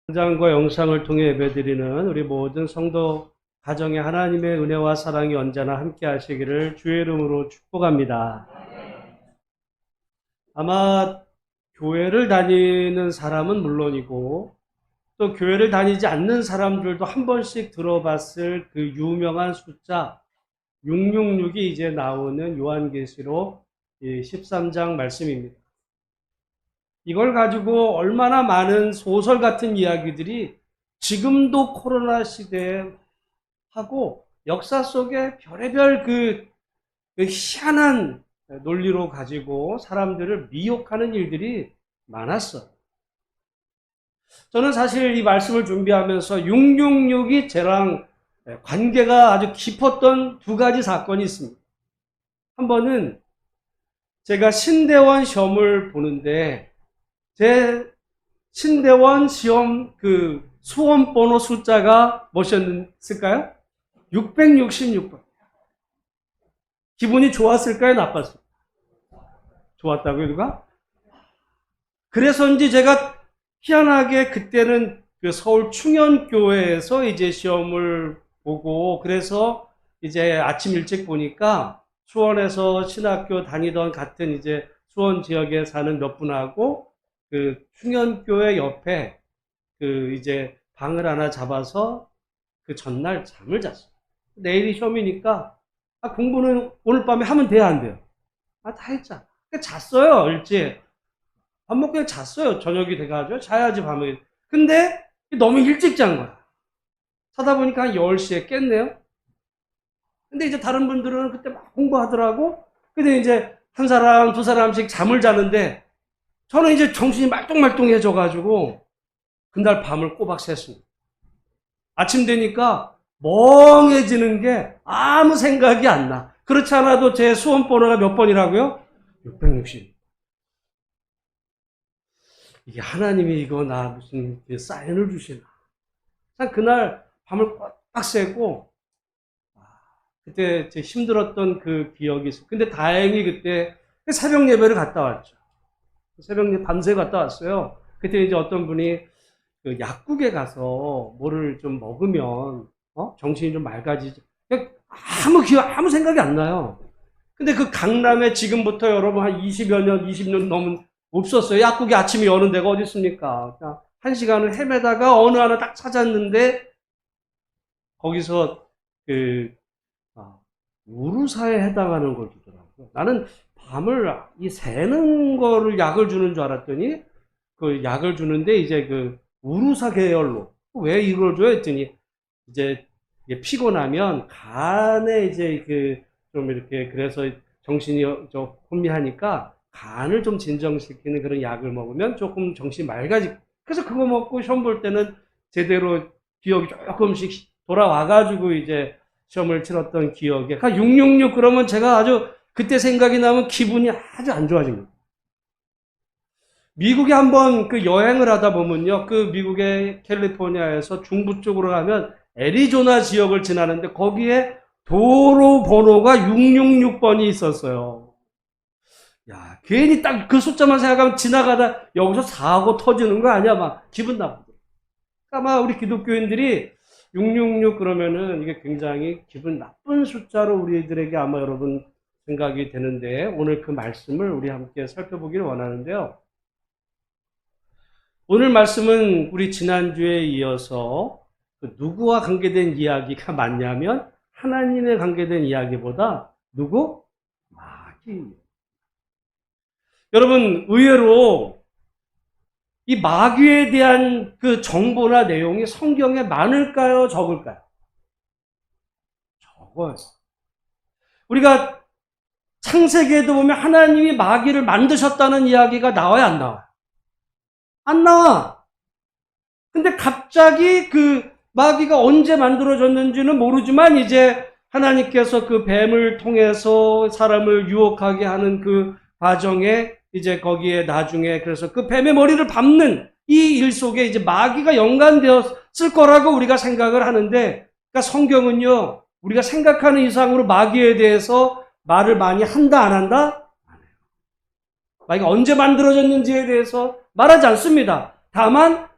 현장과 영상을 통해 예배드리는 우리 모든 성도 가정에 하나님의 은혜와 사랑이 언제나 함께 하시기를 주의 이름으로 축복합니다. 아마 교회를 다니는 사람은 물론이고 또 교회를 다니지 않는 사람들도 한 번씩 들어봤을 그 유명한 숫자 666이 이제 나오는 요한계시록 13장 말씀입니다. 이걸 가지고 얼마나 많은 소설 같은 이야기들이 지금도 코로나 시대에 하고 역사 속에 별의별 그 희한한 논리로 가지고 사람들을 미혹하는 일들이 많았어요. 저는 사실 이 말씀을 준비하면서 666이 저랑 관계가 아주 깊었던 두 가지 사건이 있습니다. 한 번은 제가 신대원 시험을 보는데 제 신대원 시험 그 수험번호 숫자가 뭐였을까요? 666번. 기분이 좋았을까요? 나빴을까요? 좋았다고요, 누가? 그래서인지 제가 희한하게 그때는 그 서울 충현교회에서 이제 시험을 보고 그래서 이제 아침 일찍 보니까 수원에서 신학교 다니던 같은 이제 수원 지역에 사는 몇 분하고 그 충현교회 옆에 그 이제 방을 하나 잡아서 그 전날 잠을 잤어요. 내일이 시험이니까 공부는 오늘 밤에 하면 돼야 안 돼요? 다 했잖아. 잤어요, 일찍. 밥 먹고 그냥 잤어요. 저녁이 돼가지고 자야지 밤에. 근데 너무 일찍 잔 거야. 자다 보니까 한 10시에 깼네요. 근데 이제 다른 분들은 그때 막 공부하더라고. 근데 이제 한 사람, 두 사람씩 잠을 자는데 저는 이제 정신이 말똥말똥해져가지고 그날 밤을 꼬박 샜습니다. 아침 되니까 멍해지는 게 아무 생각이 안 나. 그렇지 않아도 제 수험번호가 몇 번이라고요? 660. 이게 하나님이 이거 나 무슨 사인을 주시나. 참 그날 밤을 꼬박 새고 그때 제 힘들었던 그 기억이 있어요. 근데 다행히 그때 새벽 예배를 갔다 왔죠. 새벽 예배 밤새 갔다 왔어요. 그때 이제 어떤 분이 그 약국에 가서 뭐를 좀 먹으면 정신이 좀 맑아지죠. 아무 기억, 아무 생각이 안 나요. 근데 그 강남에 지금부터 여러분 한 20여 년, 20년 넘은 없었어요. 약국이 아침에 여는 데가 어디 있습니까? 한 시간을 헤매다가 어느 하나 딱 찾았는데 거기서 그 우루사에 해당하는 걸 주더라고요. 나는 밤을 이 새는 거를 약을 주는 줄 알았더니 그 약을 주는데 이제 그 우루사 계열로 왜 이걸 줘요? 했더니 이제 피곤하면 간에 이제 그 좀 이렇게 그래서 정신이 좀 혼미하니까 간을 좀 진정시키는 그런 약을 먹으면 조금 정신이 맑아지. 그래서 그거 먹고 시험 볼 때는 제대로 기억이 조금씩 돌아와가지고 이제 시험을 치렀던 기억에. 666 그러면 제가 아주 그때 생각이 나면 기분이 아주 안 좋아집니다. 미국에 한번 그 여행을 하다 보면요. 그 미국의 캘리포니아에서 중부 쪽으로 가면 애리조나 지역을 지나는데 거기에 도로 번호가 666번이 있었어요. 야, 괜히 딱 그 숫자만 생각하면 지나가다 여기서 사고 터지는 거 아니야? 막 기분 나쁘고. 아마 우리 기독교인들이 666 그러면은 이게 굉장히 기분 나쁜 숫자로 우리들에게 아마 여러분 생각이 되는데 오늘 그 말씀을 우리 함께 살펴보기를 원하는데요. 오늘 말씀은 우리 지난주에 이어서 누구와 관계된 이야기가 많냐면 하나님에 관계된 이야기보다 누구? 마귀. 여러분 의외로 이 마귀에 대한 그 정보나 내용이 성경에 많을까요? 적을까요? 적어요. 우리가 창세기에도 보면 하나님이 마귀를 만드셨다는 이야기가 나와요, 안 나와요? 안 나와. 근데 갑자기 그 마귀가 언제 만들어졌는지는 모르지만 이제 하나님께서 그 뱀을 통해서 사람을 유혹하게 하는 그 과정에 이제 거기에 나중에 그래서 그 뱀의 머리를 밟는 이 일 속에 이제 마귀가 연관되었을 거라고 우리가 생각을 하는데 그러니까 성경은요 우리가 생각하는 이상으로 마귀에 대해서 말을 많이 한다 안 한다? 안 해요. 마귀가 언제 만들어졌는지에 대해서 말하지 않습니다. 다만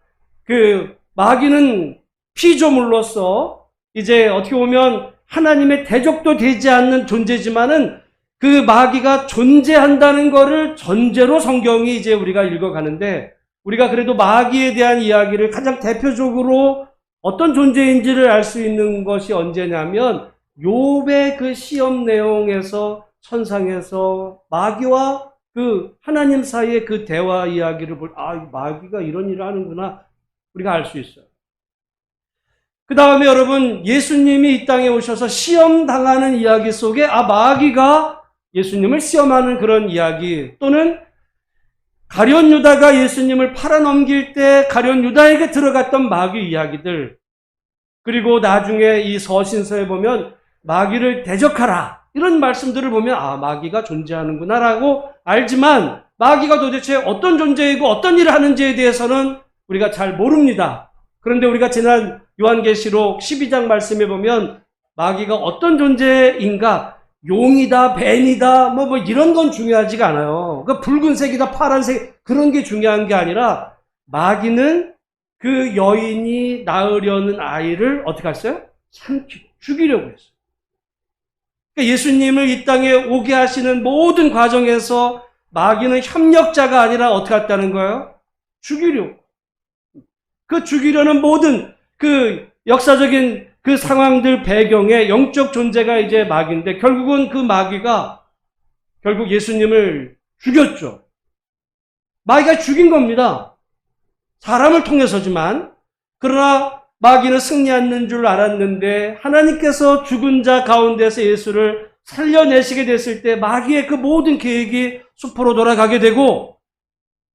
그 마귀는 피조물로서 이제 어떻게 보면 하나님의 대적도 되지 않는 존재지만은 그 마귀가 존재한다는 것을 전제로 성경이 이제 우리가 읽어가는데, 우리가 그래도 마귀에 대한 이야기를 가장 대표적으로 어떤 존재인지를 알 수 있는 것이 언제냐면 욥의 그 시험 내용에서, 천상에서 마귀와 그 하나님 사이의 그 대화 이야기를 마귀가 이런 일을 하는구나, 우리가 알 수 있어요. 그 다음에 여러분, 예수님이 이 땅에 오셔서 시험당하는 이야기 속에 마귀가 예수님을 시험하는 그런 이야기, 또는 가룟 유다가 예수님을 팔아넘길 때 가룟 유다에게 들어갔던 마귀 이야기들, 그리고 나중에 이 서신서에 보면 마귀를 대적하라, 이런 말씀들을 보면 마귀가 존재하는구나라고 알지만, 마귀가 도대체 어떤 존재이고 어떤 일을 하는지에 대해서는 우리가 잘 모릅니다. 그런데 우리가 지난 요한계시록 12장 말씀에 보면 마귀가 어떤 존재인가, 용이다, 뱀이다, 뭐 이런 건 중요하지가 않아요. 그 붉은색이다, 파란색, 그런 게 중요한 게 아니라, 마귀는 그 여인이 낳으려는 아이를 어떻게 했어요? 삼키고 죽이려고 했어요. 그러니까 예수님을 이 땅에 오게 하시는 모든 과정에서 마귀는 협력자가 아니라 어떻게 했다는 거예요? 죽이려고. 그 죽이려는 모든 그 역사적인 그 상황들 배경에 영적 존재가 이제 마귀인데, 결국은 그 마귀가 결국 예수님을 죽였죠. 마귀가 죽인 겁니다. 사람을 통해서지만. 그러나 마귀는 승리하는 줄 알았는데, 하나님께서 죽은 자 가운데서 예수를 살려내시게 됐을 때 마귀의 그 모든 계획이 수포로 돌아가게 되고,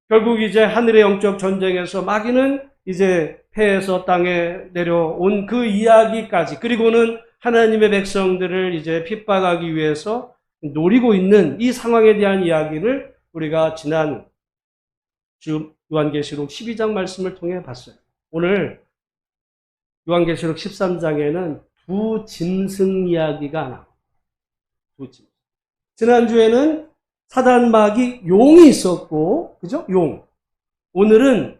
결국 이제 하늘의 영적 전쟁에서 마귀는 이제 패해서 땅에 내려온 그 이야기까지, 그리고는 하나님의 백성들을 이제 핍박하기 위해서 노리고 있는 이 상황에 대한 이야기를 우리가 지난 요한계시록 12장 말씀을 통해 봤어요. 오늘 요한계시록 13장에는 두 짐승 이야기가 나와요. 두 짐승. 지난주에는 사단 마귀 용이 있었고, 그죠? 용. 오늘은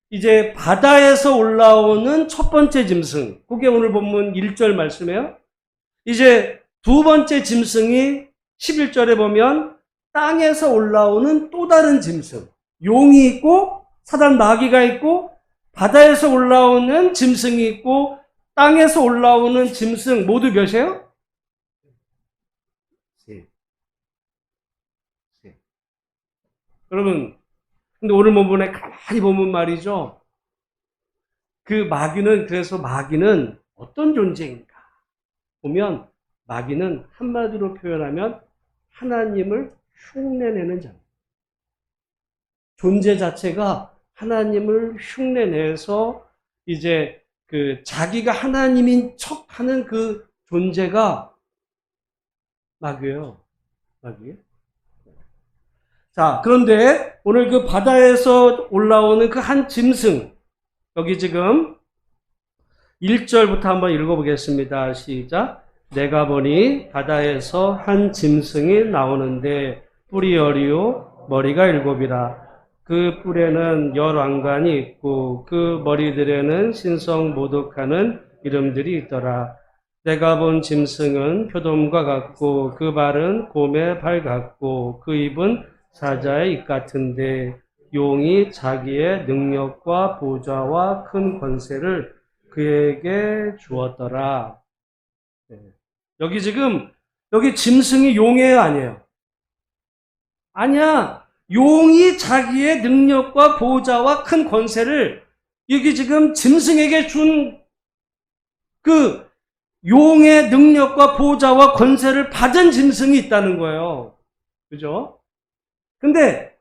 이제 바다에서 올라오는 첫 번째 짐승, 그게 오늘 본문 1절 말씀이에요. 이제 두 번째 짐승이 11절에 보면 땅에서 올라오는 또 다른 짐승, 용이 있고 사단 마귀가 있고, 바다에서 올라오는 짐승이 있고, 땅에서 올라오는 짐승 모두 몇이에요? 세. 여러분, 근데 오늘 본문에 가만히 보면 말이죠, 그 마귀는, 그래서 마귀는 어떤 존재인가 보면, 마귀는 한마디로 표현하면 하나님을 흉내내는 자입니다. 존재 자체가 하나님을 흉내내서 이제 그 자기가 하나님인 척 하는 그 존재가 마귀예요. 마귀. 자, 그런데 오늘 그 바다에서 올라오는 그 한 짐승, 여기 지금 1절부터 한번 읽어보겠습니다. 시작. 내가 보니 바다에서 한 짐승이 나오는데 뿔이 여리요 머리가 7이라. 그 뿔에는 열왕관이 있고 그 머리들에는 신성 모독하는 이름들이 있더라. 내가 본 짐승은 표돔과 같고 그 발은 곰의 발 같고 그 입은 사자의 입 같은데, 용이 자기의 능력과 보좌와 큰 권세를 그에게 주었더라. 여기 지금 여기 짐승이 용이에요, 아니에요? 아니야. 용이 자기의 능력과 보좌와 큰 권세를 여기 지금 짐승에게 준 그 용의 능력과 보좌와 권세를 받은 짐승이 있다는 거예요. 그죠? 근데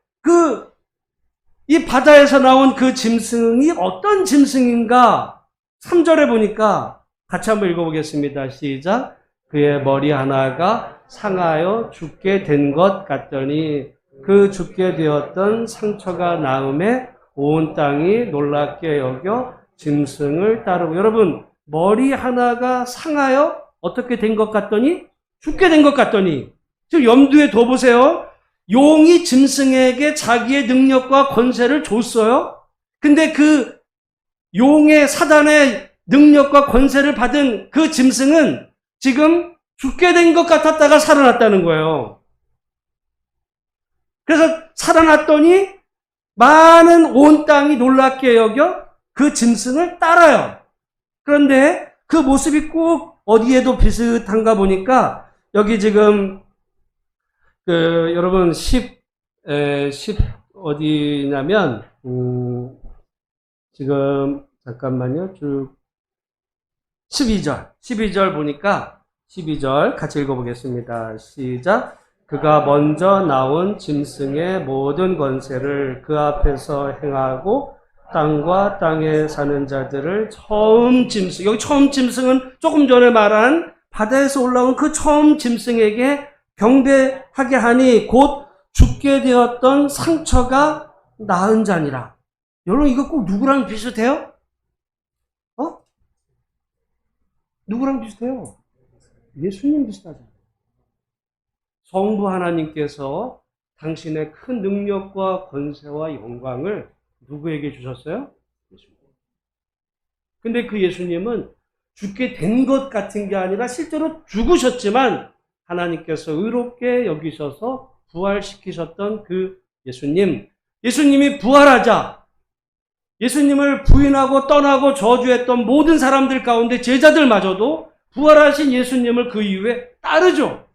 이 바다에서 나온 그 짐승이 어떤 짐승인가? 3절에 보니까 같이 한번 읽어보겠습니다. 시작. 그의 머리 하나가 상하여 죽게 된 것 같더니 그 죽게 되었던 상처가 나음에 온 땅이 놀랍게 여겨 짐승을 따르고. 여러분, 머리 하나가 상하여 어떻게 된 것 같더니? 죽게 된 것 같더니. 지금 염두에 둬보세요. 용이 짐승에게 자기의 능력과 권세를 줬어요. 근데 그 용의 사단의 능력과 권세를 받은 그 짐승은 지금 죽게 된 것 같았다가 살아났다는 거예요. 그래서 살아났더니 많은 온 땅이 놀랍게 여겨 그 짐승을 따라요. 그런데 그 모습이 꼭 어디에도 비슷한가 보니까 여기 지금 여러분 10 어디냐면 지금 잠깐만요. 쭉 12절 보니까 12절 같이 읽어보겠습니다. 시작. 그가 먼저 나온 짐승의 모든 권세를 그 앞에서 행하고 땅과 땅에 사는 자들을 처음 짐승, 여기 처음 짐승은 조금 전에 말한 바다에서 올라온 그 처음 짐승에게 경배하게 하니 곧 죽게 되었던 상처가 나은 자니라. 여러분 이거 꼭 누구랑 비슷해요? 누구랑 비슷해요? 예수님 비슷하죠. 성부 하나님께서 당신의 큰 능력과 권세와 영광을 누구에게 주셨어요? 예수님. 근데 그 예수님은 죽게 된 것 같은 게 아니라 실제로 죽으셨지만 하나님께서 의롭게 여기셔서 부활시키셨던 그 예수님이 부활하자 예수님을 부인하고 떠나고 저주했던 모든 사람들 가운데 제자들마저도 부활하신 예수님을 그 이후에 따르죠.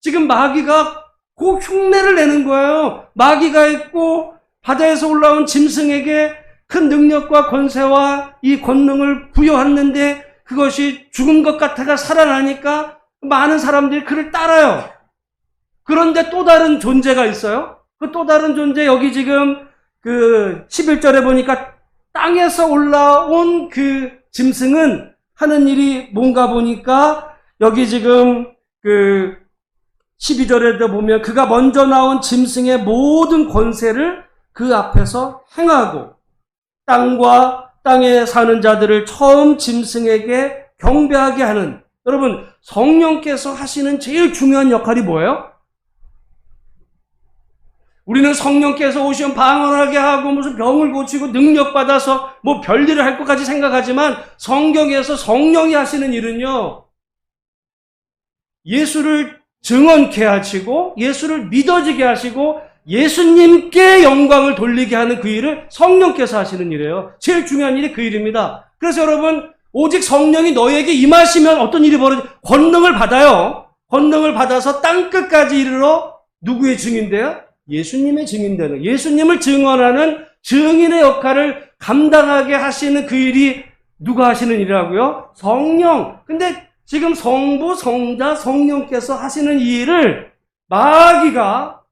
지금 마귀가 그 흉내를 내는 거예요. 마귀가 있고 바다에서 올라온 짐승에게 큰 능력과 권세와 이 권능을 부여했는데 그것이 죽은 것 같아가 살아나니까 많은 사람들이 그를 따라요. 그런데 또 다른 존재가 있어요. 그 또 다른 존재 여기 지금 그 11절에 보니까 땅에서 올라온 그 짐승은 하는 일이 뭔가 보니까 여기 지금 그 12절에도 보면 그가 먼저 나온 짐승의 모든 권세를 그 앞에서 행하고 땅과 땅에 사는 자들을 처음 짐승에게 경배하게 하는 여러분 성령께서 하시는 제일 중요한 역할이 뭐예요? 우리는 성령께서 오시면 방언하게 하고 무슨 병을 고치고 능력받아서 뭐 별일을 할 것까지 생각하지만 성경에서 성령이 하시는 일은요. 예수를 증언케 하시고 예수를 믿어지게 하시고 예수님께 영광을 돌리게 하는 그 일을 성령께서 하시는 일이에요. 제일 중요한 일이 그 일입니다. 그래서 여러분 오직 성령이 너에게 임하시면 어떤 일이 권능을 받아요. 권능을 받아서 땅끝까지 이르러 누구의 증인돼요? 예수님의 증인되는 예수님을 증언하는 증인의 역할을 감당하게 하시는 그 일이 누가 하시는 일이라고요? 성령. 근데 지금 성부, 성자, 성령께서 하시는 이 일을 마귀가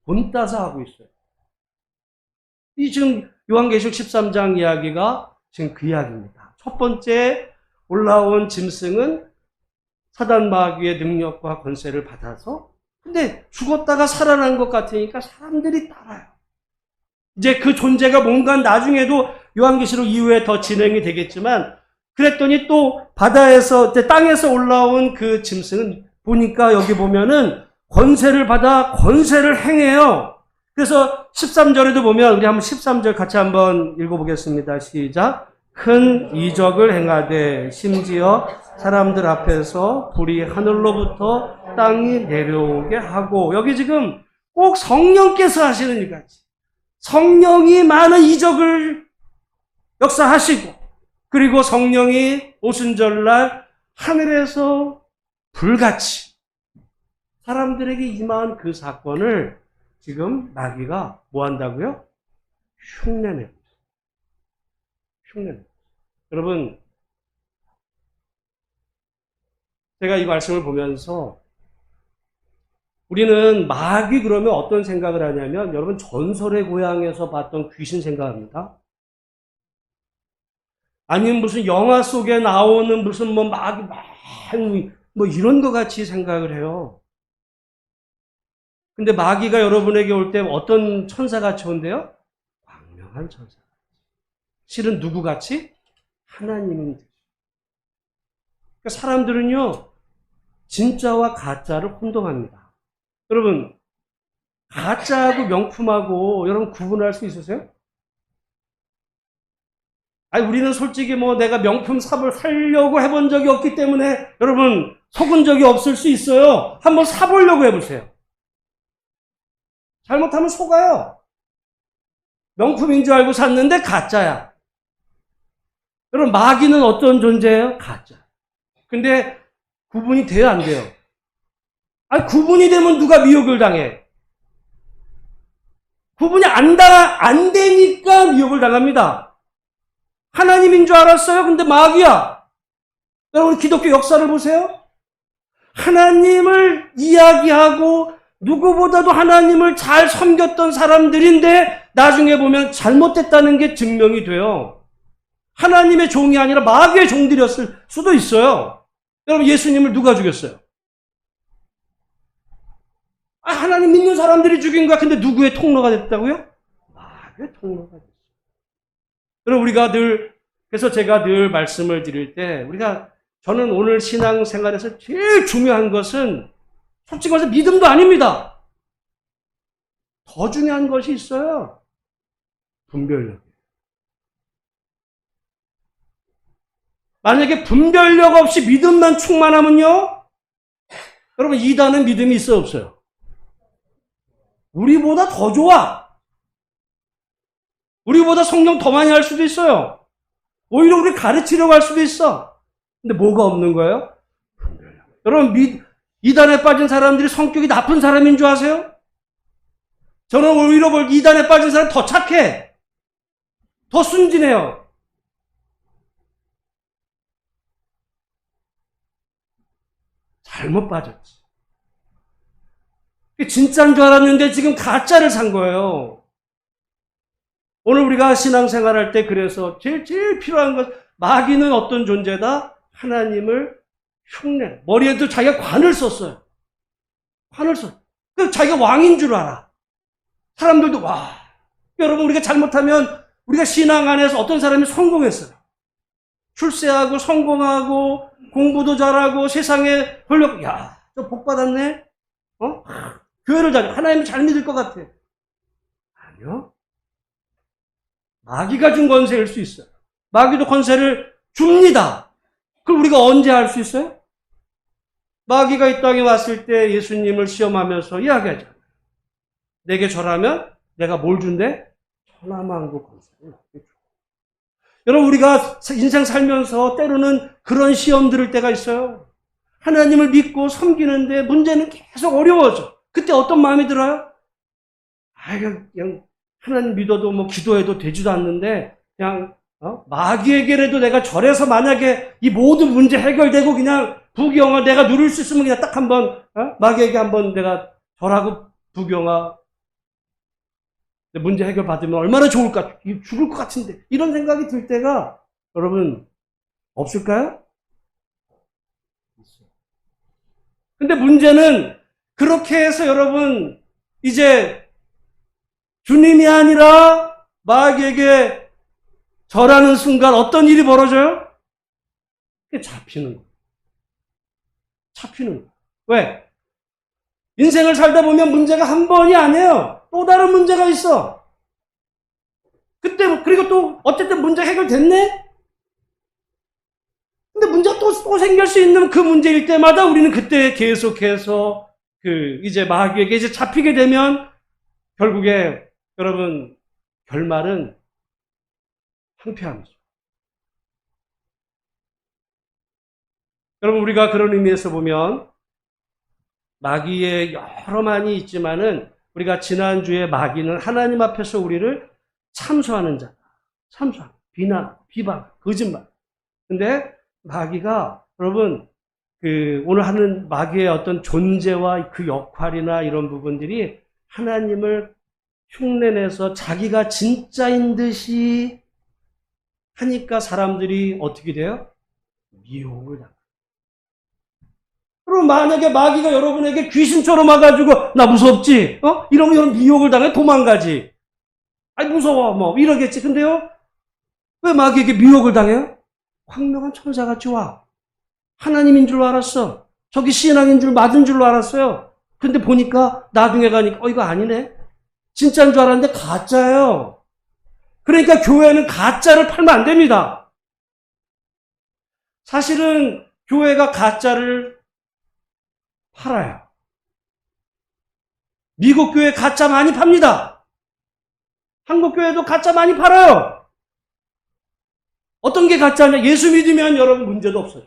본따서 하고 있어요. 이 지금 요한계시록 13장 이야기가 지금 그 이야기입니다. 첫 번째 올라온 짐승은 사단 마귀의 능력과 권세를 받아서 근데 죽었다가 살아난 것 같으니까 사람들이 따라요. 이제 그 존재가 뭔가 나중에도 요한계시록 이후에 더 진행이 되겠지만 그랬더니 또 바다에서 땅에서 올라온 그 짐승은 보니까 여기 보면은 권세를 받아 권세를 행해요. 그래서 13절에도 보면 우리 한번 13절 같이 한번 읽어보겠습니다. 시작. 큰 이적을 행하되 심지어 사람들 앞에서 불이 하늘로부터 땅이 내려오게 하고 여기 지금 꼭 성령께서 하시는 일같이 성령이 많은 이적을 역사하시고 그리고 성령이 오순절날 하늘에서 불같이 사람들에게 임한 그 사건을 지금 마귀가 뭐 한다고요? 흉내내요. 여러분 제가 이 말씀을 보면서 우리는 마귀 그러면 어떤 생각을 하냐면 여러분 전설의 고향에서 봤던 귀신 생각합니다. 아니면 무슨 영화 속에 나오는 무슨 뭐 마귀 뭐 이런 거 같이 생각을 해요. 근데 마귀가 여러분에게 올 때 어떤 천사같이 온대요? 광명한 천사. 실은 누구같이? 하나님입니다. 그러니까 사람들은요, 진짜와 가짜를 혼동합니다. 여러분, 가짜하고 명품하고 여러분 구분할 수 있으세요? 아니, 우리는 솔직히 뭐 내가 명품 삽을 사려고 해본 적이 없기 때문에 여러분 속은 적이 없을 수 있어요. 한번 사보려고 해보세요. 잘못하면 속아요. 명품인 줄 알고 샀는데 가짜야. 여러분, 마귀는 어떤 존재예요? 가짜. 근데 구분이 돼요, 안 돼요? 아니, 구분이 되면 누가 미혹을 당해? 구분이 안 되니까 미혹을 당합니다. 하나님인 줄 알았어요? 근데 마귀야. 여러분, 기독교 역사를 보세요. 하나님을 이야기하고 누구보다도 하나님을 잘 섬겼던 사람들인데 나중에 보면 잘못됐다는 게 증명이 돼요. 하나님의 종이 아니라 마귀의 종들이었을 수도 있어요. 여러분, 예수님을 누가 죽였어요? 하나님 믿는 사람들이 죽인 거야. 근데 누구의 통로가 됐다고요? 마귀의 통로가 됐어요. 여러분, 그래서 제가 늘 말씀을 드릴 때, 저는 오늘 신앙생활에서 제일 중요한 것은 솔직히 말해서 믿음도 아닙니다. 더 중요한 것이 있어요. 분별력. 만약에 분별력 없이 믿음만 충만하면요, 여러분, 이단은 믿음이 있어요, 없어요? 우리보다 더 좋아. 우리보다 성경 더 많이 할 수도 있어요. 오히려 우리 가르치려고 할 수도 있어. 근데 뭐가 없는 거예요? 분별력. 여러분, 이단에 빠진 사람들이 성격이 나쁜 사람인 줄 아세요? 저는 오히려 이단에 빠진 사람 더 착해. 더 순진해요. 잘못 빠졌지. 진짜인 줄 알았는데 지금 가짜를 산 거예요. 오늘 우리가 신앙생활 할 때 그래서 제일 필요한 것, 마귀는 어떤 존재다? 하나님을 흉내. 머리에도 자기가 관을 썼어요. 관을 썼어요. 자기가 왕인 줄 알아. 사람들도 와. 여러분, 우리가 잘못하면 우리가 신앙 안에서 어떤 사람이 성공했어요. 출세하고 성공하고 공부도 잘하고 세상에 권력, 야, 저 복 받았네? 교회를 다녀. 하나님을 잘 믿을 것 같아. 아니요. 마귀가 준 권세일 수 있어요. 마귀도 권세를 줍니다. 그걸 우리가 언제 알 수 있어요? 마귀가 이 땅에 왔을 때 예수님을 시험하면서 이야기하잖아요. 내게 절하면 내가 뭘 준대? 천하만국 권세를 줘. 여러분, 우리가 인생 살면서 때로는 그런 시험 들을 때가 있어요. 하나님을 믿고 섬기는데 문제는 계속 어려워져. 그때 어떤 마음이 들어요? 그냥 하나님 믿어도 뭐 기도해도 되지도 않는데 그냥 마귀에게라도 내가 절해서 만약에 이 모든 문제 해결되고 그냥 부경화 내가 누릴 수 있으면 그냥 딱 한번 마귀에게 한번 내가 절하고 부경화 문제 해결 받으면 얼마나 좋을까? 죽을 것 같은데 이런 생각이 들 때가 여러분 없을까요? 근데 문제는 그렇게 해서 여러분 이제 주님이 아니라 마귀에게 절하는 순간 어떤 일이 벌어져요? 그게 잡히는 거예요. 잡히는 거예요. 왜? 인생을 살다 보면 문제가 한 번이 아니에요. 또 다른 문제가 있어. 그리고 또 어쨌든 문제 해결됐네? 근데 문제가 또 생길 수 있는 그 문제일 때마다 우리는 그때 계속해서 이제 마귀에게 이제 잡히게 되면 결국에 여러분 결말은 황폐함이죠. 여러분, 우리가 그런 의미에서 보면 마귀의 여러 많이 있지만은 우리가 지난주에 마귀는 하나님 앞에서 우리를 참소하는 자다. 참소하는, 비난, 비방, 거짓말. 근데 마귀가 여러분 오늘 하는 마귀의 어떤 존재와 그 역할이나 이런 부분들이 하나님을 흉내내서 자기가 진짜인 듯이 하니까 사람들이 어떻게 돼요? 미혹을 당해요. 그럼 만약에 마귀가 여러분에게 귀신처럼 와가지고 나 무섭지? 이러면 미혹을 당해 도망가지. 아니 무서워 뭐 이러겠지. 근데요, 왜 마귀에게 미혹을 당해요? 황명한 천사같이 와. 하나님인 줄 알았어. 저기 신앙인 줄 맞은 줄로 알았어요. 근데 보니까 나중에 가니까 이거 아니네. 진짜인 줄 알았는데 가짜예요. 그러니까 교회는 가짜를 팔면 안 됩니다. 사실은 교회가 가짜를 팔아요. 미국 교회 가짜 많이 팝니다. 한국 교회도 가짜 많이 팔아요. 어떤 게 가짜냐? 예수 믿으면 여러분 문제도 없어요.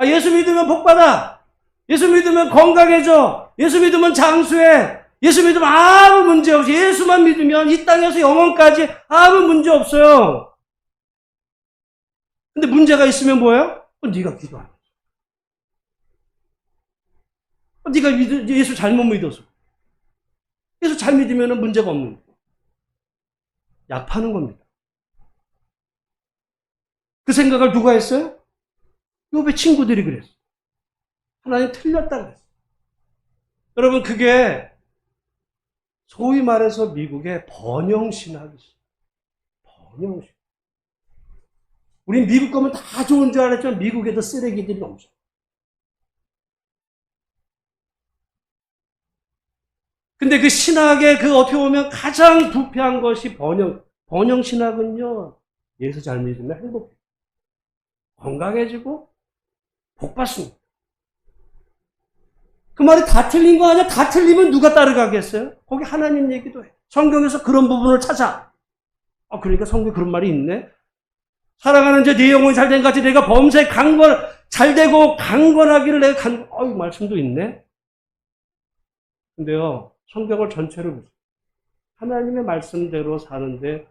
예수 믿으면 복받아. 예수 믿으면 건강해져. 예수 믿으면 장수해. 예수 믿으면 아무 문제 없어. 예수만 믿으면 이 땅에서 영원까지 아무 문제 없어요. 근데 문제가 있으면 뭐예요? 네가 기도 안 해. 네가 예수 잘못 믿어서. 예수 잘 믿으면 문제가 없는 거예요. 약 파는 겁니다. 그 생각을 누가 했어요? 욥의 친구들이 그랬어요. 하나님 틀렸다 그랬어요. 여러분, 그게 소위 말해서 미국의 번영신학이죠. 번영신. 우린 미국 가면 다 좋은 줄 알았지만 미국에도 쓰레기들이 넘쳐. 근데 그 신학의 그 어떻게 보면 가장 부패한 것이 번영신학은요, 예수 잘 믿으면 행복해. 건강해지고 복받습니다. 그 말이 다 틀린 거 아니야? 다 틀리면 누가 따라가겠어요? 거기 하나님 얘기도 해. 성경에서 그런 부분을 찾아. 그러니까 성경에 그런 말이 있네. 살아가는 네 영혼이 잘된 같이 내가 범사에 잘되고 강건하기를 내가 이 말씀도 있네. 근데요, 성경을 전체를 보세요. 하나님의 말씀대로 사는데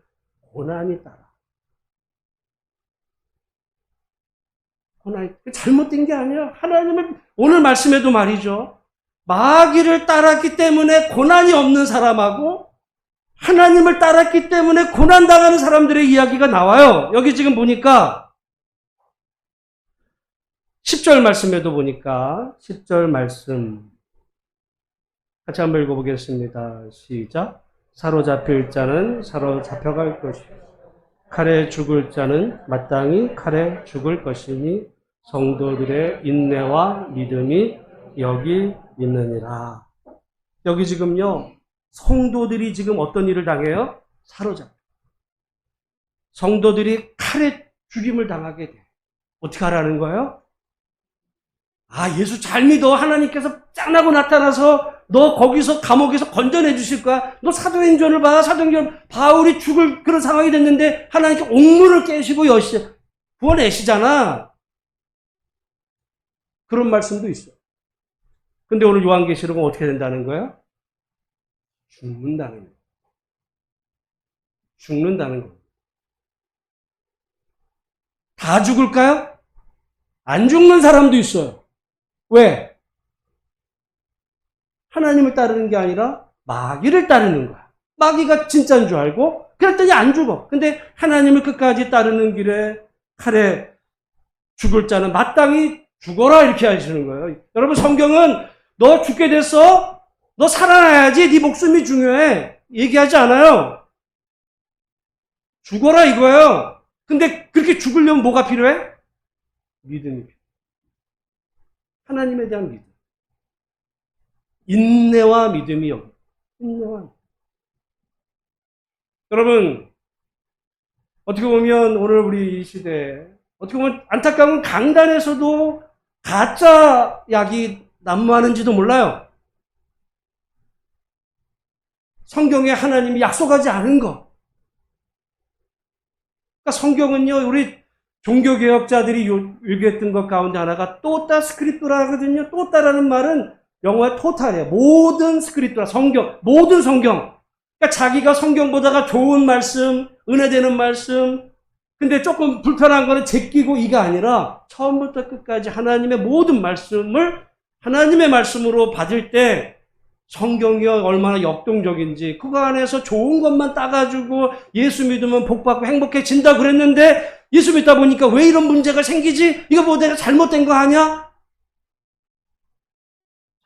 고난이 따라. 고난이 잘못된 게 아니야. 하나님을 오늘 말씀에도 말이죠. 마귀를 따랐기 때문에 고난이 없는 사람하고 하나님을 따랐기 때문에 고난당하는 사람들의 이야기가 나와요. 여기 지금 보니까 10절 말씀에도 보니까 10절 말씀 같이 한번 읽어보겠습니다. 시작. 사로잡힐 자는 사로잡혀갈 것이요 칼에 죽을 자는 마땅히 칼에 죽을 것이니 성도들의 인내와 믿음이 여기 있느니라. 여기 지금요, 성도들이 지금 어떤 일을 당해요? 사로잡혀. 성도들이 칼에 죽임을 당하게 돼. 어떻게 하라는 거예요? 예수 잘 믿어. 하나님께서 짠하고 나타나서 너 거기서 감옥에서 건져내 주실 거야. 너 사도행전을 봐. 사도행전 바울이 죽을 그런 상황이 됐는데 하나님께 옥문을 깨시고 구원내시잖아. 그런 말씀도 있어. 근데 오늘 요한계시록은 어떻게 된다는 거예요? 죽는다는 거예요. 죽는다는 거예요. 다 죽을까요? 안 죽는 사람도 있어요. 왜? 하나님을 따르는 게 아니라 마귀를 따르는 거야. 마귀가 진짜인 줄 알고 그랬더니 안 죽어. 근데 하나님을 끝까지 따르는 길에 칼에 죽을 자는 마땅히 죽어라 이렇게 하시는 거예요. 여러분, 성경은 너 죽게 됐어? 너 살아나야지. 네 목숨이 중요해. 얘기하지 않아요. 죽어라 이거예요. 근데 그렇게 죽으려면 뭐가 필요해? 믿음이 필요해. 하나님에 대한 믿음. 인내와 믿음이 여기. 인내와. 여러분, 어떻게 보면 오늘 우리 이 시대에 어떻게 보면 안타까운 강단에서도 가짜 약이 난무하는지도 몰라요. 성경에 하나님이 약속하지 않은 거. 그러니까 성경은요, 우리 종교개혁자들이 요구했던 것 가운데 하나가 또따 스크립트라거든요. 또따라는 말은 영어의 토탈이에요. 모든 스크립트라, 성경, 모든 성경. 그러니까 자기가 성경보다가 좋은 말씀, 은혜되는 말씀, 근데 조금 불편한 거는 제끼고 이가 아니라 처음부터 끝까지 하나님의 모든 말씀을 하나님의 말씀으로 받을 때 성경이 얼마나 역동적인지 그거 안에서 좋은 것만 따가지고 예수 믿으면 복받고 행복해진다 그랬는데 예수 믿다 보니까 왜 이런 문제가 생기지? 이거 뭐 내가 잘못된 거 아니야?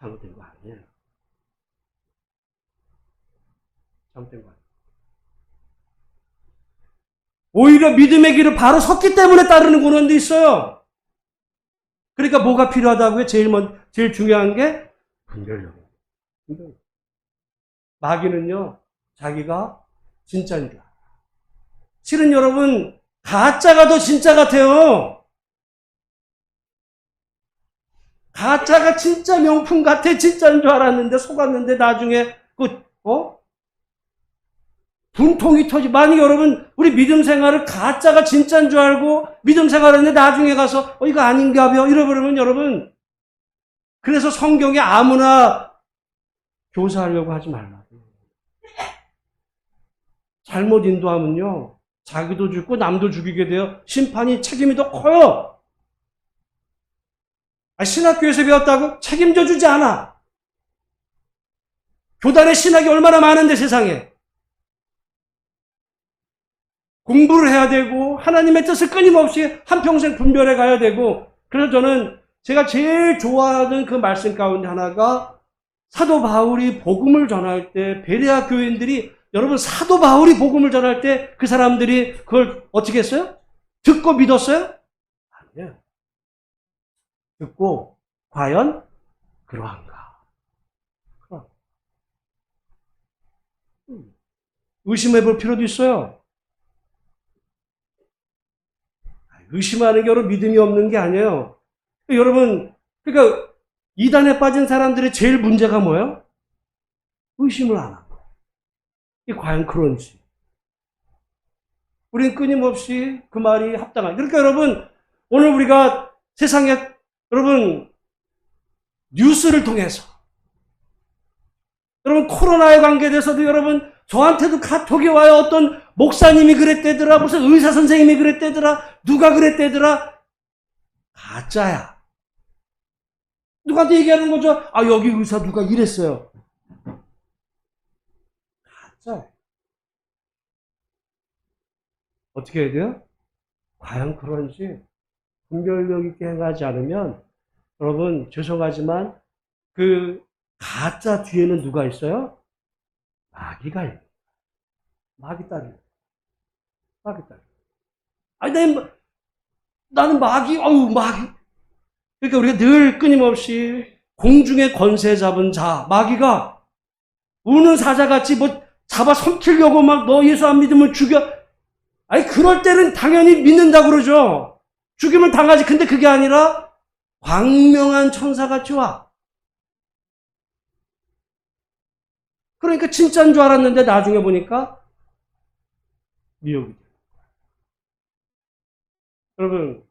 잘못된 거 아니에요. 잘못된 거 아니에요. 오히려 믿음의 길을 바로 섰기 때문에 따르는 구원도 있어요. 그러니까 뭐가 필요하다고요? 제일 중요한 게 분별력. 마귀는요, 자기가 진짜인 줄 알아요. 실은 여러분, 가짜가 더 진짜 같아요. 가짜가 진짜 명품 같아. 진짜인 줄 알았는데, 속았는데, 나중에, 분통이 터지. 만약 여러분, 우리 믿음 생활을 가짜가 진짜인 줄 알고, 믿음 생활을 했는데, 나중에 가서, 이거 아닌가 봐. 이러버리면 여러분, 그래서 성경에 아무나 교사하려고 하지 말라고. 잘못 인도하면요, 자기도 죽고 남도 죽이게 돼요. 심판이 책임이 더 커요. 신학교에서 배웠다고 책임져 주지 않아. 교단의 신학이 얼마나 많은데 세상에. 공부를 해야 되고 하나님의 뜻을 끊임없이 한평생 분별해 가야 되고, 그래서 저는 제가 제일 좋아하는 그 말씀 가운데 하나가, 사도 바울이 복음을 전할 때 베레아 교인들이, 여러분, 사도 바울이 복음을 전할 때 그 사람들이 그걸 어떻게 했어요? 듣고 믿었어요? 아니에요. 듣고 과연 그러한가? 의심해 볼 필요도 있어요. 의심하는 게 여러분 믿음이 없는 게 아니에요. 여러분, 그러니까 이단에 빠진 사람들의 제일 문제가 뭐예요? 의심을 안 하고. 이게 과연 그런지. 우리는 끊임없이 그 말이 합당한. 그러니까 여러분, 오늘 우리가 세상에, 여러분, 뉴스를 통해서, 여러분, 코로나에 관계돼서도 여러분, 저한테도 카톡이 와요. 어떤 목사님이 그랬대더라, 무슨 의사 선생님이 그랬대더라, 누가 그랬대더라. 가짜야. 누구한테 얘기하는 거죠? 여기 의사 누가 이랬어요. 가짜야. 어떻게 해야 돼요? 과연 그런지 분별력 있게 행하지 않으면, 여러분, 죄송하지만 그 가짜 뒤에는 누가 있어요? 마귀가 있어요. 마귀 딸이. 마귀 딸. 나는 마귀. 그러니까 우리가 늘 끊임없이 공중의 권세 잡은 자, 마귀가 우는 사자같이 잡아 삼키려고 막, 너 예수 안 믿으면 죽여. 그럴 때는 당연히 믿는다고 그러죠. 죽임을 당하지. 근데 그게 아니라 광명한 천사같이 와. 그러니까 진짜인 줄 알았는데 나중에 보니까 미혹이 돼. 여러분,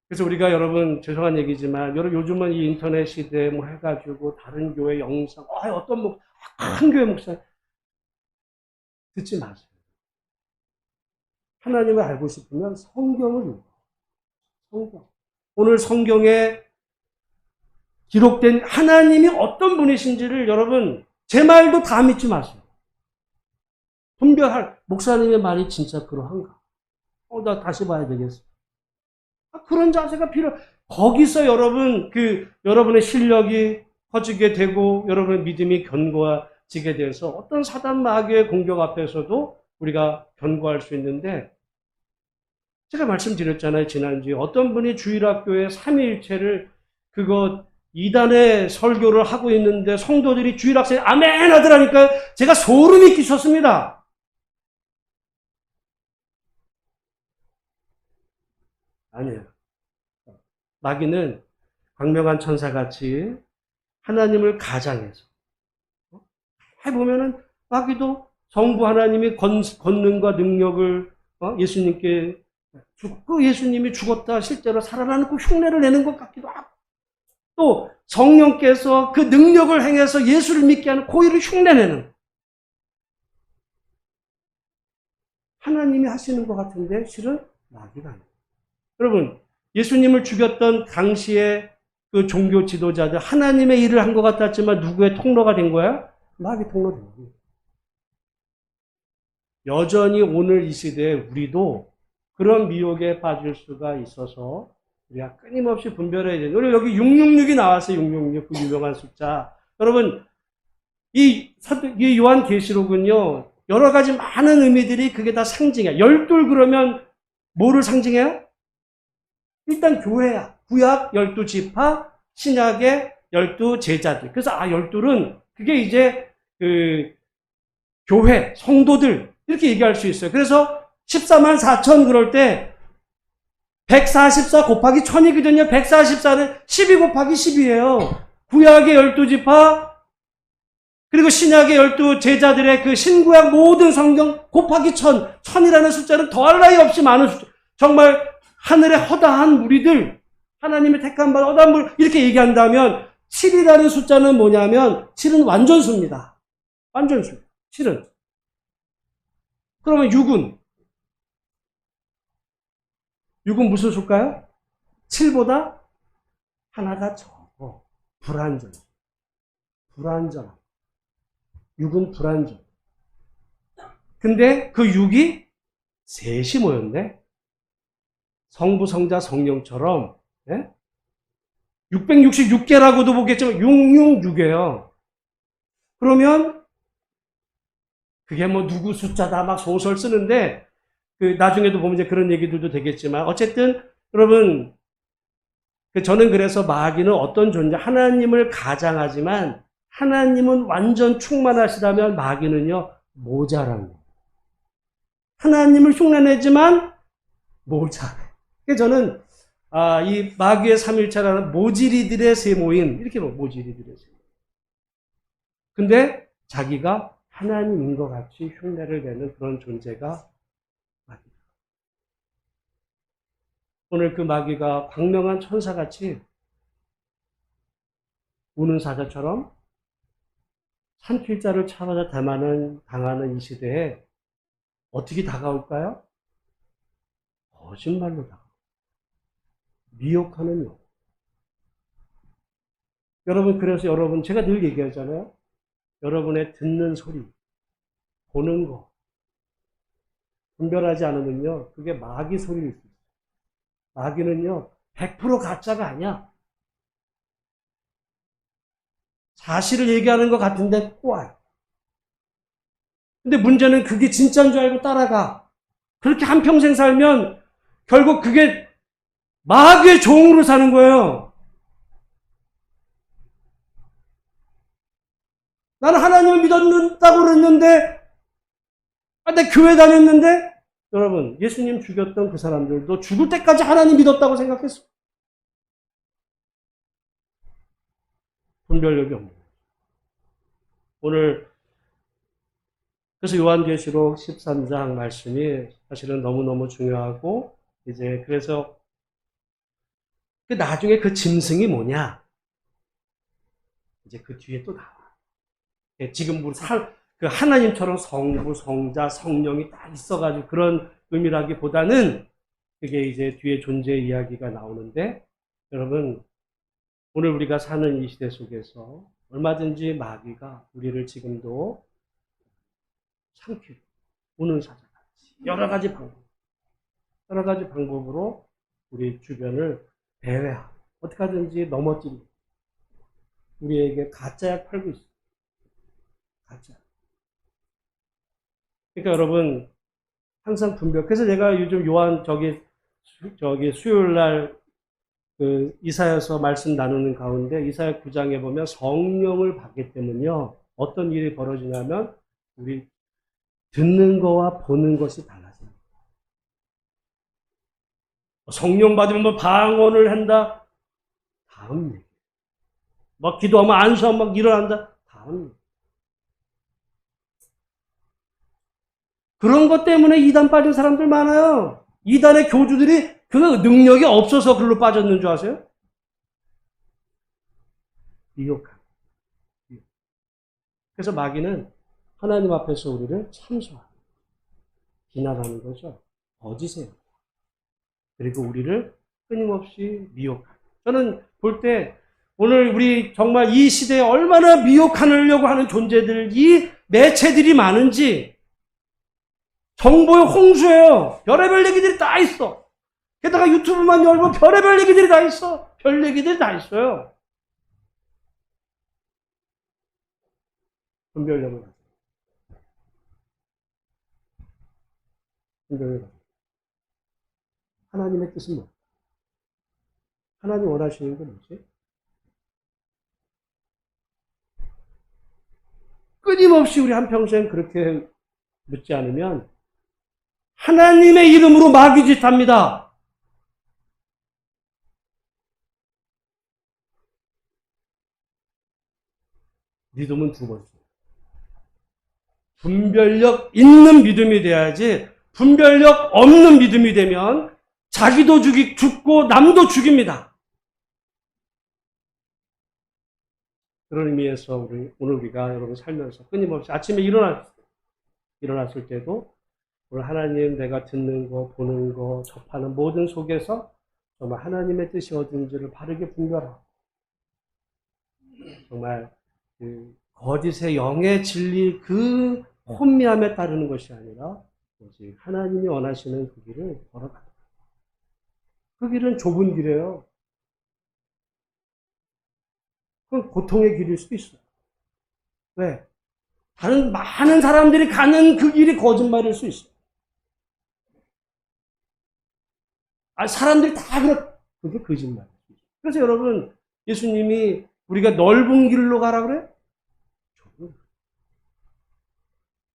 그래서 우리가, 여러분, 죄송한 얘기지만, 여러분, 요즘은 이 인터넷 시대에 해가지고 다른 교회 영상, 어떤 큰 교회 목사 듣지 마세요. 하나님을 알고 싶으면 성경을 읽어. 성경. 오늘 성경에 기록된 하나님이 어떤 분이신지를, 여러분, 제 말도 다 믿지 마세요. 분별할, 목사님의 말이 진짜 그러한가? 나 다시 봐야 되겠어. 그런 자세가 거기서 여러분, 여러분의 실력이 커지게 되고, 여러분의 믿음이 견고해지게 돼서 어떤 사단 마귀의 공격 앞에서도 우리가 견고할 수 있는데, 제가 말씀드렸잖아요, 지난주에. 어떤 분이 주일학교에 삼위일체를 이단의 설교를 하고 있는데 성도들이 주일학생이 아멘 하더라니까요. 제가 소름이 끼쳤습니다. 아니에요. 마귀는 광명한 천사같이 하나님을 가장해서 해보면은, 마귀도 성부 하나님이 권능과 능력을 예수님께 죽고, 예수님이 죽었다 실제로 살아나는 그 흉내를 내는 것 같기도 하고, 또 성령께서 그 능력을 행해서 예수를 믿게 하는 고의를 흉내내는, 하나님이 하시는 것 같은데 실은 마귀가 아니에요. 여러분, 예수님을 죽였던 당시에 그 종교 지도자들, 하나님의 일을 한 것 같았지만 누구의 통로가 된 거야? 마귀 통로 된 거예요. 여전히 오늘 이 시대에 우리도 그런 미혹에 빠질 수가 있어서 우리가 끊임없이 분별해야 돼요. 오늘 여기 666이 나왔어요. 666, 그 유명한 숫자. 여러분, 이 요한계시록은요, 여러 가지 많은 의미들이 그게 다 상징이야. 12 그러면 뭐를 상징해요? 일단 교회야. 구약 12지파, 신약의 12제자들. 그래서 12은 그게 이제 교회, 성도들. 이렇게 얘기할 수 있어요. 그래서 14만 4천 그럴 때 144 곱하기 1000이거든요. 144는 12 곱하기 10이에요. 구약의 12지파 그리고 신약의 12 제자들의 그 신구약 모든 성경 곱하기 1000. 1000이라는 숫자는 더할 나위 없이 많은 숫자. 정말 하늘의 허다한 무리들, 하나님의 택한 바 허다한 무리 이렇게 얘기한다면 7이라는 숫자는 뭐냐면 7은 완전수입니다. 완전수. 7은. 그러면 6은 무슨 수일까요? 7보다 하나가 적어. 불완전. 6은 불완전. 근데 그 6이 셋이 모였네. 성부, 성자, 성령처럼 666개라고도 보겠지만 666이에요. 그러면 그게 뭐 누구 숫자다 막 소설 쓰는데 그 나중에도 보면 이제 그런 얘기들도 되겠지만 어쨌든 여러분 저는 그래서 마귀는 어떤 존재 하나님을 가장하지만 하나님은 완전 충만하시다면 마귀는요 모자란 거예요. 하나님을 흉내내지만 모자래. 그래서 저는 이 마귀의 삼일체라는 모지리들의 세모임 이렇게 모지리들의 세모임. 근데 자기가 하나님인 것 같이 흉내를 내는 그런 존재가 마귀다. 오늘 그 마귀가 광명한 천사같이 우는 사자처럼 산길자를 찾아 당하는 이 시대에 어떻게 다가올까요? 거짓말로 다가옵니다. 미혹하는 요. 여러분 그래서 여러분 제가 늘 얘기하잖아요. 여러분의 듣는 소리, 보는 거 분별하지 않으면요 그게 마귀 소리일 수 있어요. 마귀는요 100% 가짜가 아니야. 사실을 얘기하는 것 같은데 꼬아요. 근데 문제는 그게 진짜인 줄 알고 따라가. 그렇게 한평생 살면 결국 그게 마귀의 종으로 사는 거예요. 나는 하나님을 믿었다고 그랬는데 내 교회 다녔는데 여러분 예수님 죽였던 그 사람들도 죽을 때까지 하나님 믿었다고 생각했어. 분별력이 없는 거예요. 오늘 그래서 요한계시록 13장 말씀이 사실은 너무너무 중요하고 이제 그래서 나중에 그 짐승이 뭐냐 이제 그 뒤에 또 나와. 지금 우리 그 하나님처럼 성부, 성자, 성령이 다 있어가지고 그런 의미라기보다는 그게 이제 뒤에 존재 이야기가 나오는데 여러분 오늘 우리가 사는 이 시대 속에서 얼마든지 마귀가 우리를 지금도 삼키고 우는 사자같이 여러 가지 방법으로 우리 주변을 배회하고 어떻게 하든지 넘어뜨리고 우리에게 가짜약 팔고 있어요. 가짜. 그러니까 여러분 항상 분별. 그래서 제가 요즘 요한 수요일 날 그 이사야서 말씀 나누는 가운데 이사야 9장에 보면 성령을 받기 때문에요. 어떤 일이 벌어지냐면 우리 듣는 거와 보는 것이 달라집니다. 성령 받으면 뭐 방언을 한다. 다음 얘기. 막 기도하면 안수하면 막 일어난다. 다음 얘기. 그런 것 때문에 이단 빠진 사람들 많아요. 이단의 교주들이 그 능력이 없어서 그걸로 빠졌는 줄 아세요? 미혹한. 그래서 마귀는 하나님 앞에서 우리를 참소하고 비난하는 거죠. 거짓이에요. 그리고 우리를 끊임없이 미혹하고. 저는 볼 때 오늘 우리 정말 이 시대에 얼마나 미혹하려고 하는 존재들, 이 매체들이 많은지 정보의 홍수예요. 별의별 얘기들이 다 있어. 게다가 유튜브만 열면 별의별 얘기들이 다 있어. 별 얘기들이 다 있어요. 분별력을 가져. 분별력을 가져. 하나님의 뜻은 뭐야? 하나님 원하시는 게 뭐지? 끊임없이 우리 한평생 그렇게 묻지 않으면 하나님의 이름으로 마귀짓 합니다. 믿음은 두 번째. 분별력 있는 믿음이 돼야지, 분별력 없는 믿음이 되면 자기도 죽고 남도 죽입니다. 그런 의미에서 오늘 우리가 여러분 살면서 끊임없이 아침에 일어났을 때도 오늘 하나님, 내가 듣는 거, 보는 거, 접하는 모든 속에서 정말 하나님의 뜻이 어딘지를 바르게 분별하고, 정말 그 거짓의 영의 진리 그 혼미함에 따르는 것이 아니라 오직 하나님이 원하시는 그 길을 걸어가는 거예요. 그 길은 좁은 길이에요. 그건 고통의 길일 수도 있어요. 왜? 다른 많은 사람들이 가는 그 길이 거짓말일 수 있어요. 사람들이 다 그게 거짓말이에요. 그래서 여러분, 예수님이 우리가 넓은 길로 가라 그래?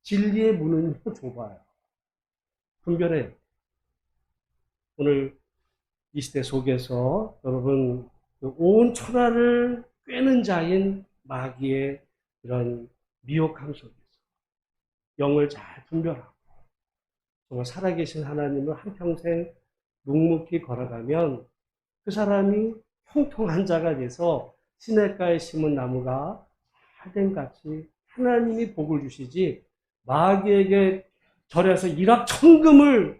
진리의 문은 좁아요. 분별해요. 오늘 이 시대 속에서 여러분, 온 천하를 꿰는 자인 마귀의 이런 미혹함 속에서 영을 잘 분별하고 정말 살아계신 하나님을 한평생 묵묵히 걸어가면 그 사람이 형통한 자가 돼서 시냇가에 심은 나무가 하덴같이 하나님이 복을 주시지, 마귀에게 절에서 일확천금을,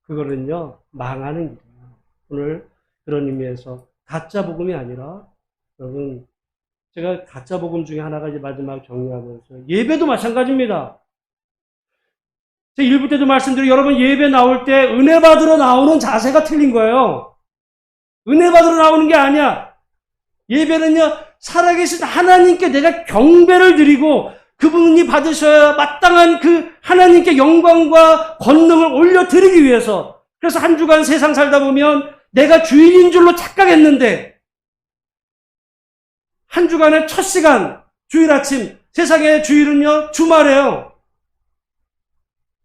그거는요 망하는 길이에요. 오늘 그런 의미에서 가짜 복음이 아니라, 여러분, 제가 가짜 복음 중에 하나가 이제 마지막 정리하면서, 예배도 마찬가지입니다. 제가 1부 때도 말씀드리고, 여러분 예배 나올 때 은혜 받으러 나오는 자세가 틀린 거예요. 은혜 받으러 나오는 게 아니야. 예배는요, 살아계신 하나님께 내가 경배를 드리고 그분이 받으셔야 마땅한 그 하나님께 영광과 권능을 올려드리기 위해서. 그래서 한 주간 세상 살다 보면 내가 주인인 줄로 착각했는데, 한 주간의 첫 시간, 주일 아침, 세상의 주일은요 주말이에요.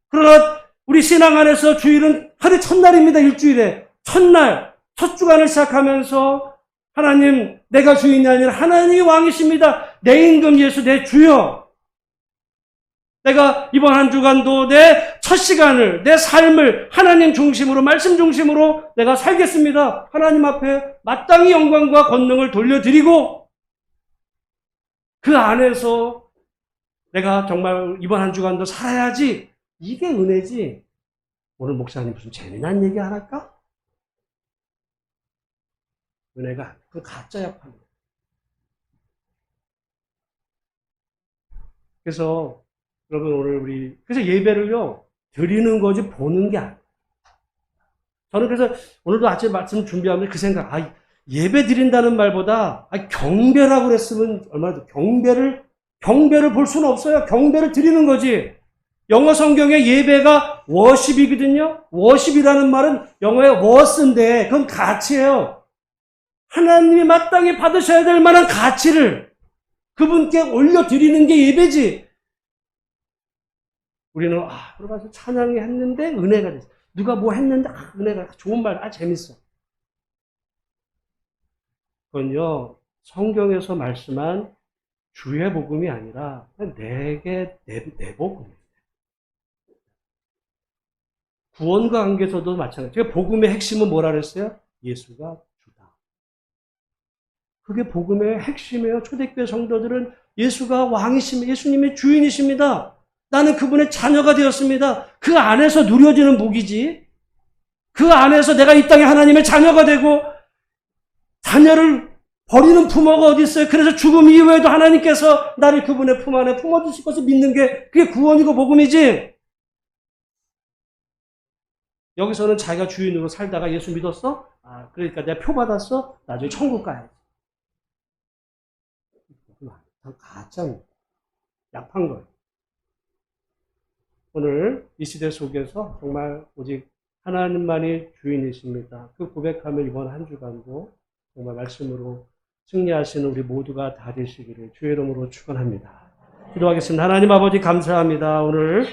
그러나 우리 신앙 안에서 주일은 하루 첫날입니다. 일주일에 첫날, 첫 주간을 시작하면서 하나님, 내가 주인이 아니라 하나님이 왕이십니다. 내 임금 예수, 내 주여, 내가 이번 한 주간도 내 첫 시간을, 내 삶을 하나님 중심으로, 말씀 중심으로 내가 살겠습니다. 하나님 앞에 마땅히 영광과 권능을 돌려드리고, 그 안에서 내가 정말 이번 한 주간도 살아야지. 이게 은혜지. 오늘 목사님 무슨 재미난 얘기 안 할까? 은혜가 그 가짜 약합니다. 그래서 여러분, 오늘 그래서 예배를요 드리는 거지 보는 게 아니에요. 저는 그래서 오늘도 아침 말씀 준비하면서 그 생각, 예배 드린다는 말보다 경배라고 그랬으면 얼마나 더, 경배를 볼 수는 없어요. 경배를 드리는 거지. 영어 성경에 예배가 워십이거든요. 워십이라는 말은 영어의 워스인데 그건 가치예요. 하나님이 마땅히 받으셔야 될 만한 가치를 그분께 올려드리는 게 예배지. 우리는 들어가서 찬양이 했는데 은혜가 됐어. 누가 뭐 했는데 은혜가, 좋은 말, 재밌어. 그건요 성경에서 말씀한 주의 복음이 아니라 내게 내 복음이에요. 구원과 관계에서도 마찬가지예요. 복음의 핵심은 뭐라 그랬어요? 예수가 주다. 그게 복음의 핵심이에요. 초대교회 성도들은 예수가 왕이십니다. 예수님이 주인이십니다. 나는 그분의 자녀가 되었습니다. 그 안에서 누려지는 복이지. 그 안에서 내가 이 땅에 하나님의 자녀가 되고, 자녀를 버리는 부모가 어디 있어요? 그래서 죽음 이후에도 하나님께서 나를 그분의 품 안에 품어주실 것을 믿는 게 그게 구원이고 복음이지. 여기서는 자기가 주인으로 살다가 예수 믿었어? 그러니까 내가 표 받았어? 나중에 천국 가야지. 가짜입니다. 약한 거예요. 오늘 이 시대 속에서 정말 오직 하나님만이 주인이십니다. 그 고백하며 이번 한 주간도 정말 말씀으로 승리하시는 우리 모두가 다 되시기를 주의 이름으로 축원합니다. 기도하겠습니다. 하나님 아버지 감사합니다. 오늘